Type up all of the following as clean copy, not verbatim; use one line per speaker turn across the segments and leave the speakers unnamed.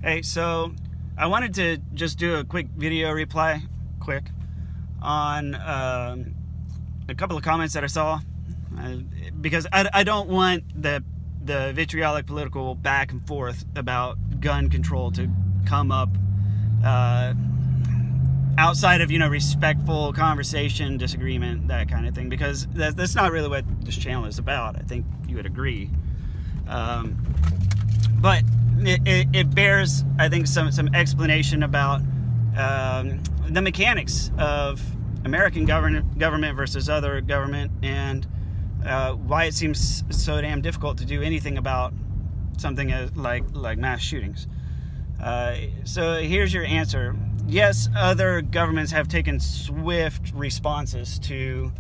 Hey, so I wanted to just do a quick video reply, on a couple of comments that I saw, because I don't want the vitriolic political back and forth about gun control to come up outside of, respectful conversation, disagreement, that kind of thing, because that's not really what this channel is about. I think you would agree. But it bears, I think, some explanation about the mechanics of American government versus other government, and why it seems so damn difficult to do anything about something like mass shootings. So here's your answer. Yes, other governments have taken swift responses to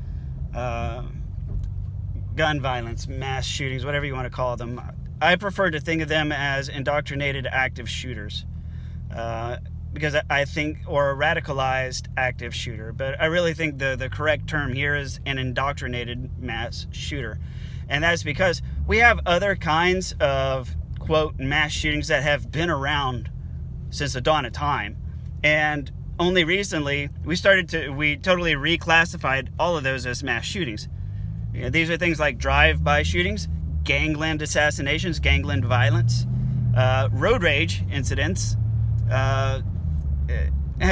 gun violence, mass shootings, whatever you want to call them. I prefer to think of them as indoctrinated active shooters, because I think, or a radicalized active shooter, but I really think the correct term here is an indoctrinated mass shooter. And that's because we have other kinds of, quote, mass shootings that have been around since the dawn of time. And only recently, we totally reclassified all of those as mass shootings. These are things like drive-by shootings, gangland assassinations, gangland violence, road rage incidents have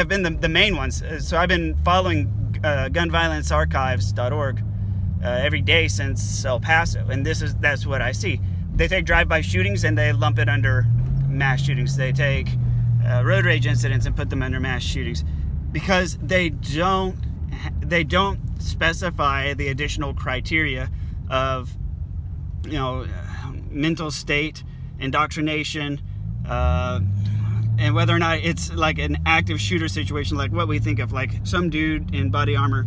been the main ones. So I've been following gunviolencearchives.org every day since El Paso, and that's what I see. They take drive-by shootings and they lump it under mass shootings. They take road rage incidents and put them under mass shootings, because they don't specify the additional criteria of mental state, indoctrination, and whether or not it's like an active shooter situation, like what we think of, like some dude in body armor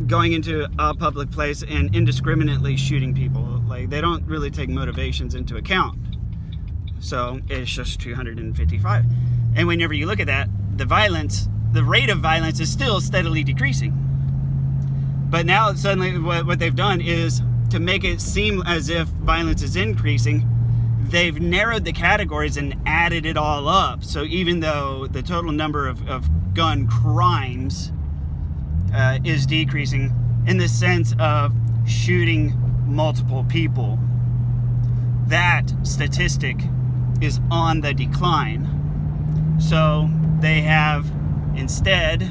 going into a public place and indiscriminately shooting people. Like, they don't really take motivations into account. So it's just 255. And whenever you look at that, the rate of violence is still steadily decreasing. But now suddenly what they've done is, to make it seem as if violence is increasing, they've narrowed the categories and added it all up. So even though the total number of gun crimes is decreasing in the sense of shooting multiple people, that statistic is on the decline. So they have instead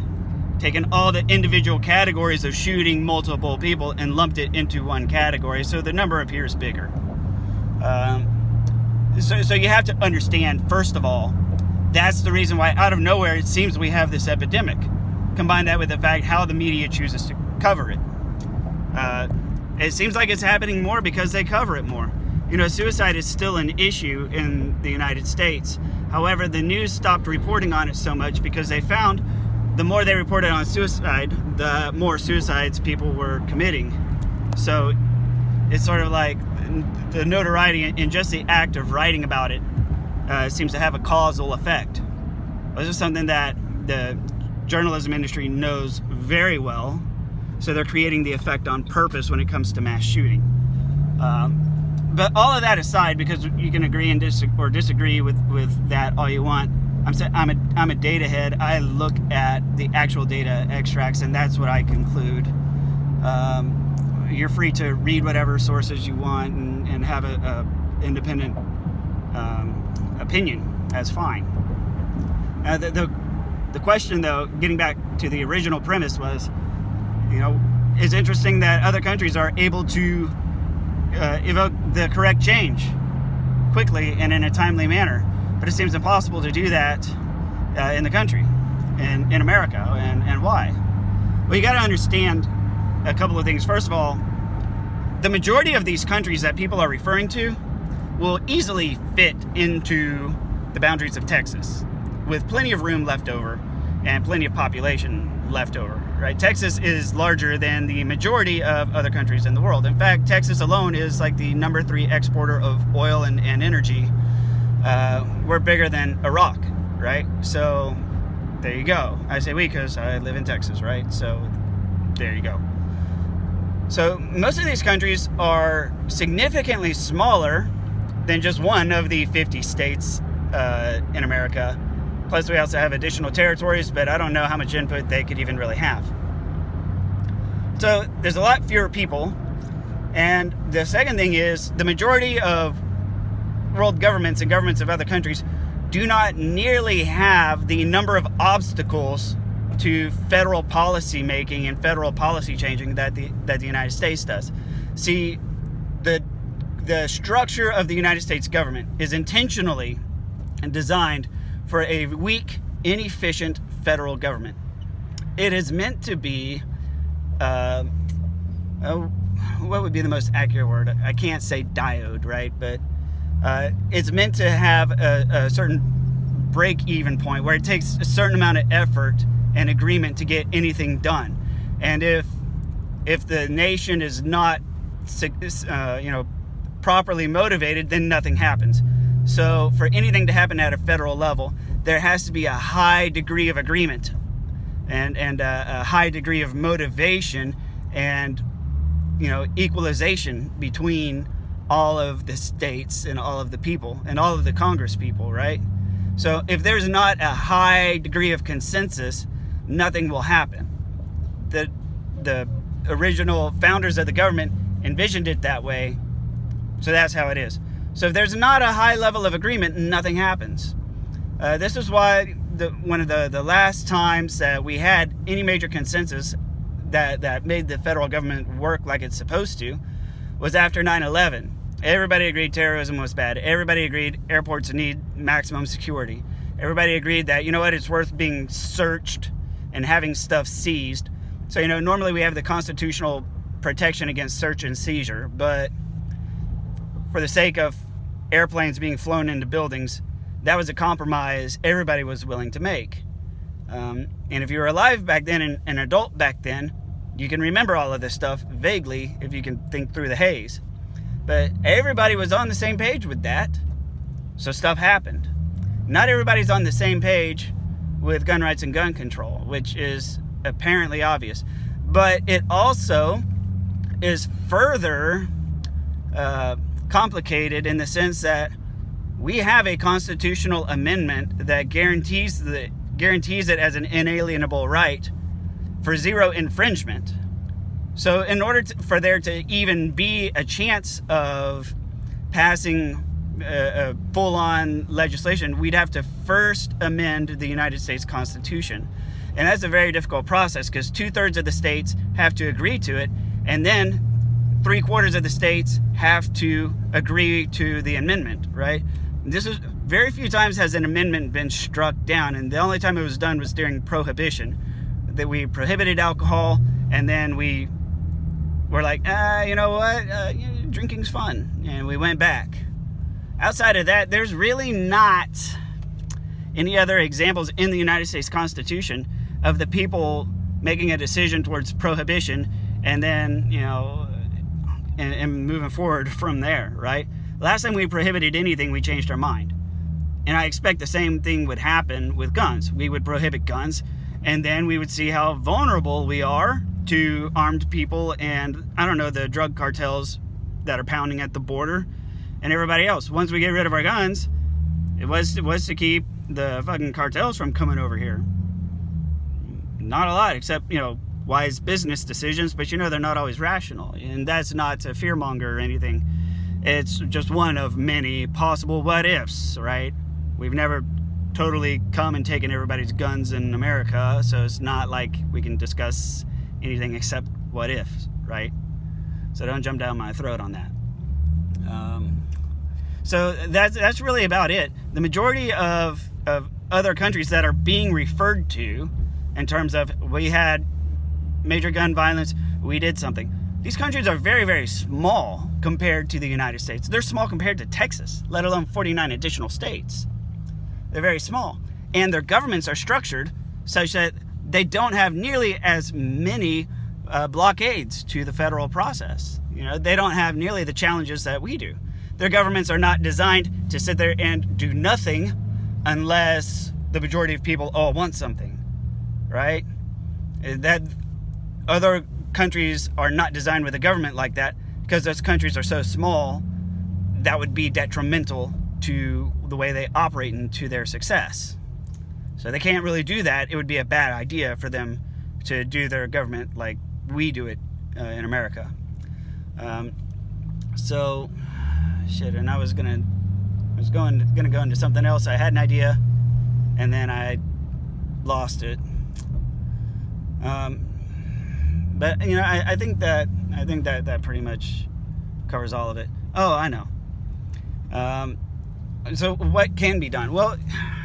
taken all the individual categories of shooting multiple people and lumped it into one category, so the number appears bigger. So you have to understand, first of all, that's the reason why out of nowhere it seems we have this epidemic. Combine that with the fact how the media chooses to cover it. It seems like it's happening more because they cover it more. Suicide is still an issue in the United States. However, the news stopped reporting on it so much because they found the more they reported on suicide, the more suicides people were committing. So it's sort of like the notoriety in just the act of writing about it seems to have a causal effect. This is something that the journalism industry knows very well, so they're creating the effect on purpose when it comes to mass shooting. But all of that aside, because you can agree and disagree with that all you want, I'm a data head. I look at the actual data extracts, and that's what I conclude. You're free to read whatever sources you want and have a independent opinion. That's fine. The question, though, getting back to the original premise, was, it's interesting that other countries are able to evoke the correct change quickly and in a timely manner, but it seems impossible to do that in the country, in America. And why? Well, you got to understand a couple of things. First of all, the majority of these countries that people are referring to will easily fit into the boundaries of Texas, with plenty of room left over and plenty of population left over, right? Texas is larger than the majority of other countries in the world. In fact, Texas alone is like the number 3 exporter of oil and energy. We're bigger than Iraq, right? So there you go. I say we because I live in Texas, right? So there you go. So most of these countries are significantly smaller than just one of the 50 states in America. Plus, we also have additional territories, but I don't know how much input they could even really have. So there's a lot fewer people. And the second thing is the majority of world governments and governments of other countries do not nearly have the number of obstacles to federal policy making and federal policy changing that the United States does. See, the structure of the United States government is intentionally designed for a weak, inefficient federal government. It is meant to be, what would be the most accurate word? I can't say diode, right? But it's meant to have a certain break-even point where it takes a certain amount of effort and agreement to get anything done. And if the nation is not, properly motivated, then nothing happens. So for anything to happen at a federal level, there has to be a high degree of agreement and a high degree of motivation and equalization between all of the states and all of the people and all of the Congress people, right? So if there's not a high degree of consensus, nothing will happen. The original founders of the government envisioned it that way, so that's how it is. So if there's not a high level of agreement, nothing happens. This is why one of the last times that we had any major consensus that made the federal government work like it's supposed to was after 9/11. Everybody agreed terrorism was bad. Everybody agreed airports need maximum security. Everybody agreed that, it's worth being searched and having stuff seized. So, normally we have the constitutional protection against search and seizure, but for the sake of airplanes being flown into buildings, that was a compromise everybody was willing to make. And if you were alive back then and an adult back then, you can remember all of this stuff vaguely if you can think through the haze. But everybody was on the same page with that, so stuff happened. Not everybody's on the same page with gun rights and gun control, which is apparently obvious. But it also is further complicated in the sense that we have a constitutional amendment that guarantees it as an inalienable right for zero infringement. So in order for there to even be a chance of passing a full-on legislation, we'd have to first amend the United States Constitution. And that's a very difficult process because 2/3 of the states have to agree to it, and then 3/4 of the states have to agree to the amendment, right? This is very few times has an amendment been struck down, and the only time it was done was during Prohibition, that we prohibited alcohol, and then we were like, you know what, drinking's fun, and we went back. Outside of that, there's really not any other examples in the United States Constitution of the people making a decision towards prohibition and then, and moving forward from there, right? Last time we prohibited anything, we changed our mind. And I expect the same thing would happen with guns. We would prohibit guns, and then we would see how vulnerable we are to armed people and, the drug cartels that are pounding at the border and everybody else. Once we get rid of our guns, it was to keep the fucking cartels from coming over here. Not a lot, except, wise business decisions, but they're not always rational. And that's not to fearmonger or anything. It's just one of many possible what ifs, right? We've never totally come and taken everybody's guns in America, so it's not like we can discuss anything except what ifs, right? So don't jump down my throat on that. So that's really about it. The majority of other countries that are being referred to in terms of we had major gun violence, we did something. These countries are very, very small compared to the United States. They're small compared to Texas, let alone 49 additional states. They're very small. And their governments are structured such that they don't have nearly as many blockades to the federal process. They don't have nearly the challenges that we do. Their governments are not designed to sit there and do nothing unless the majority of people all want something, right? That other countries are not designed with a government like that because those countries are so small that would be detrimental to the way they operate and to their success. So they can't really do that. It would be a bad idea for them to do their government like we do it in America. So shit, and I was gonna go into something else. I had an idea and then I lost it. But you know, I think that pretty much covers all of it. Oh, I know. So what can be done? Well,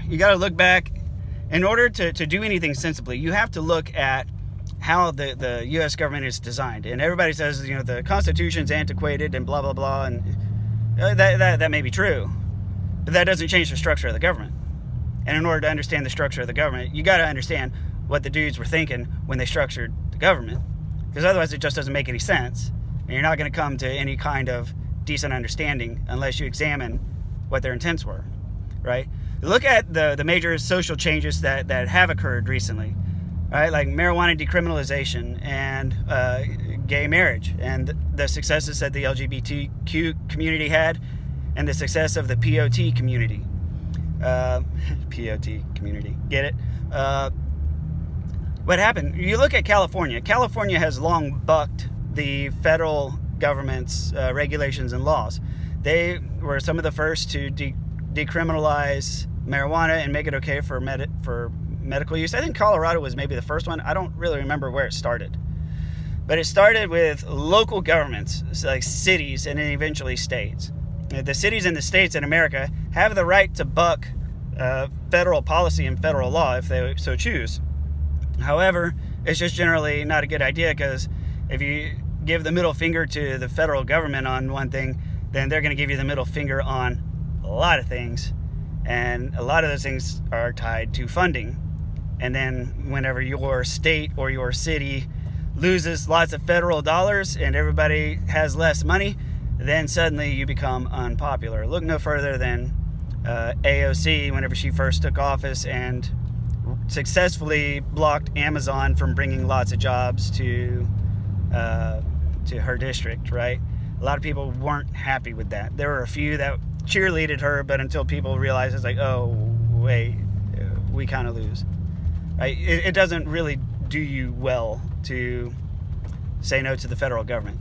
you got to look back. In order to do anything sensibly, you have to look at how the U.S. government is designed. And everybody says, you know, the Constitution's antiquated and blah, blah, blah. And that may be true. But that doesn't change the structure of the government. And in order to understand the structure of the government, you got to understand what the dudes were thinking when they structured the government. Because otherwise it just doesn't make any sense. And you're not going to come to any kind of decent understanding unless you examine what their intents were, right? Look at the major social changes that have occurred recently, right? Like marijuana decriminalization and gay marriage, and the successes that the LGBTQ community had, and the success of the POT community. POT community, get it? What happened? You look at California. California has long bucked the federal government's regulations and laws. They were some of the first to decriminalize marijuana and make it okay for medical use. I think Colorado was maybe the first one. I don't really remember where it started. But it started with local governments, like cities and then eventually states. The cities and the states in America have the right to buck federal policy and federal law if they so choose. However, it's just generally not a good idea, because if you give the middle finger to the federal government on one thing, then they're going to give you the middle finger on a lot of things. And a lot of those things are tied to funding. And then whenever your state or your city loses lots of federal dollars and everybody has less money, then suddenly you become unpopular. Look no further than AOC whenever she first took office and successfully blocked Amazon from bringing lots of jobs to her district, right? A lot of people weren't happy with that. There were a few that cheerleaded her, but until people realized, it's like, oh, wait, we kind of lose, right? It doesn't really do you well to say no to the federal government.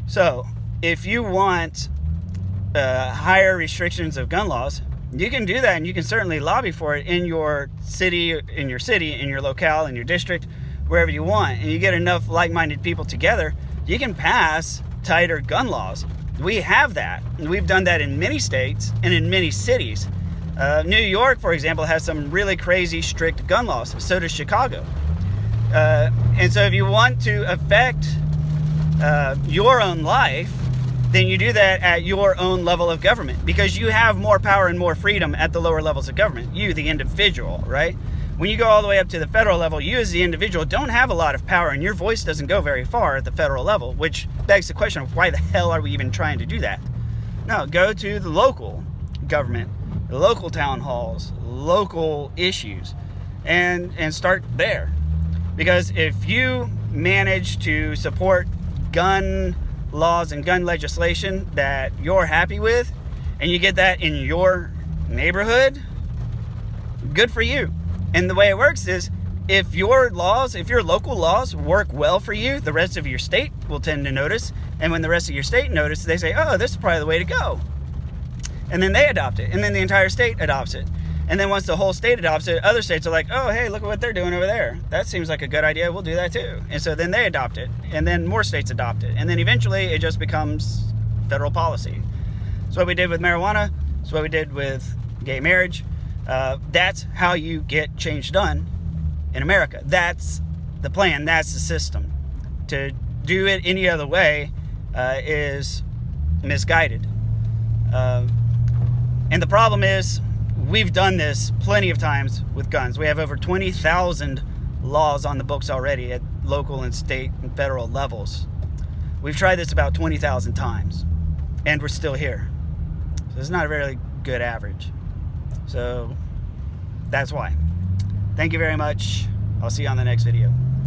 So if you want higher restrictions of gun laws, you can do that, and you can certainly lobby for it in your city, in your locale, in your district, wherever you want. And you get enough like-minded people together, you can pass tighter gun laws. We have that. And we've done that in many states and in many cities. New York, for example, has some really crazy strict gun laws. So does Chicago. And so if you want to affect your own life, then you do that at your own level of government, because you have more power and more freedom at the lower levels of government. You, the individual, right? When you go all the way up to the federal level, you as the individual don't have a lot of power, and your voice doesn't go very far at the federal level, which begs the question of why the hell are we even trying to do that? No, go to the local government, the local town halls, local issues, and start there. Because if you manage to support gun laws and gun legislation that you're happy with, and you get that in your neighborhood, good for you. And the way it works is, if your local laws work well for you, the rest of your state will tend to notice. And when the rest of your state notices, they say, oh, this is probably the way to go. And then they adopt it. And then the entire state adopts it. And then once the whole state adopts it, other states are like, oh, hey, look at what they're doing over there. That seems like a good idea. We'll do that too. And so then they adopt it. And then more states adopt it. And then eventually it just becomes federal policy. That's what we did with marijuana. That's what we did with gay marriage. That's how you get change done in America. That's the plan. That's the system. To do it any other way is misguided. And the problem is, we've done this plenty of times with guns. We have over 20,000 laws on the books already at local and state and federal levels. We've tried this about 20,000 times, and we're still here. So it's not a very good average. So that's why. Thank you very much. I'll see you on the next video.